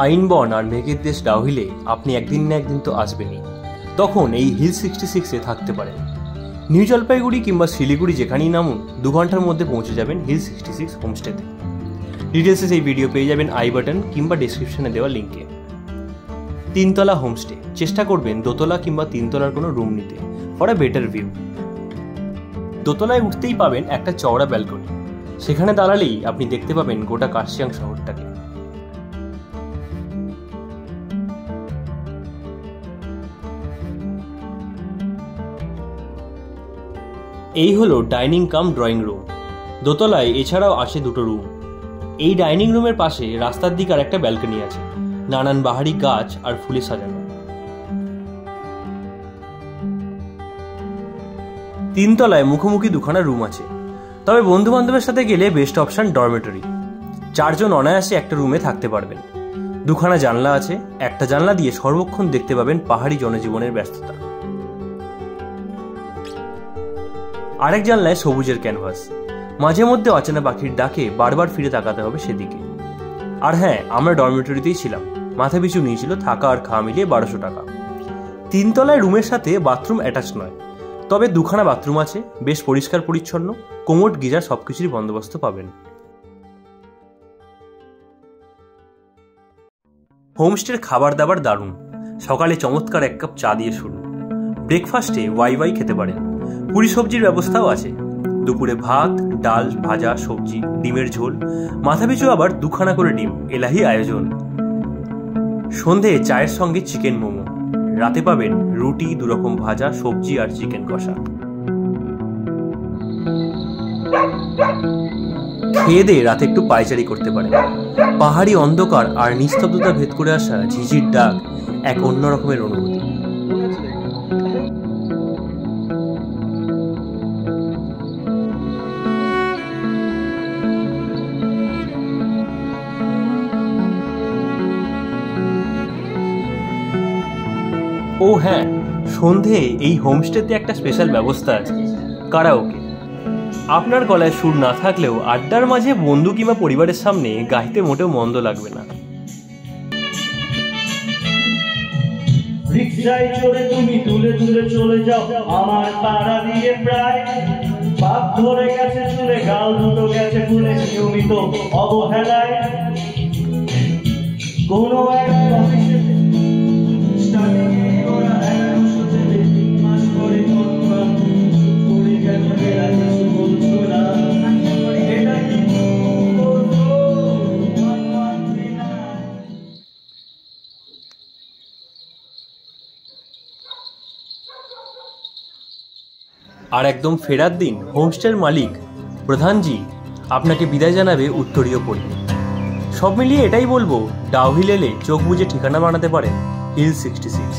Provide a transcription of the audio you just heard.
Pine বন আর মেঘের দেশ ডাউহিলে আপনি একদিন না একদিন তো আসবেনই। তখন এই হিল 66-এ থাকতে পারেন। নিউ জলপাইগুড়ি কিংবা শিলিগুড়ি যেখানেই নামুন 2 ঘন্টার মধ্যে পৌঁছে যাবেন হিল 66 হোমস্টেতে। ডিটেলসে এই ভিডিও পেয়ে যাবেন আই বাটন কিংবা ডিসক্রিপশনে দেওয়া লিঙ্কে। 3 তলা হোমস্টে, চেষ্টা করবেন দোতলা কিংবা 3 তলার কোনো রুম নিতে ফর আ বেটার ভিউ। দোতলায় উঠতেই পাবেন একটা চওড়া ব্যালকনি, সেখানে দাঁড়ালেই আপনি দেখতে পাবেন গোটা কার্শিয়াং শহরটাকে। এই হলো ডাইনিং কাম ড্রয়িং রুম। দোতলায় এছাড়াও আছে 2টো রুম। এই ডাইনিং রুমের পাশে রাস্তার দিকে আর একটা ব্যালকনি আছে, নানান বাহারি গাছ আর ফুলে সাজানো। 3 তলায় মুখোমুখি 2খানা রুম আছে, তবে বন্ধু বান্ধবের সাথে গেলে বেস্ট অপশন ডরমেটরি। 4 জন অনায়াসে একটা রুমে থাকতে পারবেন। 2খানা জানলা আছে, একটা জানলা দিয়ে সর্বক্ষণ দেখতে পাবেন পাহাড়ি জনজীবনের ব্যস্ততা। আরেক জানলায় সবুজের ক্যানভাস, মাঝে মধ্যে অচেনা পাখির ডাকে বারবার ফিরে তাকাতে হবে সেদিকে। আর হ্যাঁ, আমরা ডরমেটরিতেই ছিলাম। মাথা পিছু নিয়েছিল থাকা আর খাওয়া মিলিয়ে 1200 টাকা। 3 তলায় রুমের সাথে বাথরুম অ্যাটাচ নয়, তবে 2খানা বাথরুম আছে, বেশ পরিষ্কার পরিচ্ছন্ন, কোমোড গিজার সবকিছুরই বন্দোবস্ত পাবেন। হোমস্টের খাবার দাবার দারুণ। সকালে চমৎকার 1 কাপ চা দিয়ে শুরু। ব্রেকফাস্টে ওয়াই খেতে পারেন, পুরি সবজির ব্যবস্থাও আছে। দুপুরে ভাত, ডাল, ভাজা, সবজি, ডিমের ঝোল, মাথাপিছু আবার 2খানা করে ডিম, এলাহি আয়োজন। সন্ধে চায়ের সঙ্গে চিকেন মোমো। রাতে পাবেন রুটি, 2 রকম ভাজা, সবজি আর চিকেন কষা। খেয়ে দিয়ে রাতে একটু পায়চারি করতে পারেন। পাহাড়ি অন্ধকার আর নিস্তব্ধতা ভেদ করে আসা ঝিঝির ডাক এক অন্য রকমের অনুভূতি। ও হ্যাঁ, সন্ধে এই হোমস্টেতে একটা স্পেশাল ব্যবস্থা আছে, কারাওকে। আপনার গলায় সুর না থাকলেও আড্ডার মাঝে বন্ধু কিংবা পরিবারের সামনে গাইতে মোটেও মন্দ লাগবে না। রিকশায় চড়ে তুমি তুলে তুলে চলে যাও আমার পাড়া দিয়ে, প্রায় পাপ ধরে গেছে চুলে, গাল দুটো গেছে ফুলে, নিয়মিত অবহেলায় কোনো এক অফিসে আর একদম ফেরার দিন হোমস্টের মালিক প্রধানজি আপনাকে বিদায় জানাবে উত্তরীয় পরিয়ে। সব মিলিয়ে এটাই বলবো, ডাউহিল এলে চোখ বুজে ঠিকানা বানাতে পারেন হিল 66।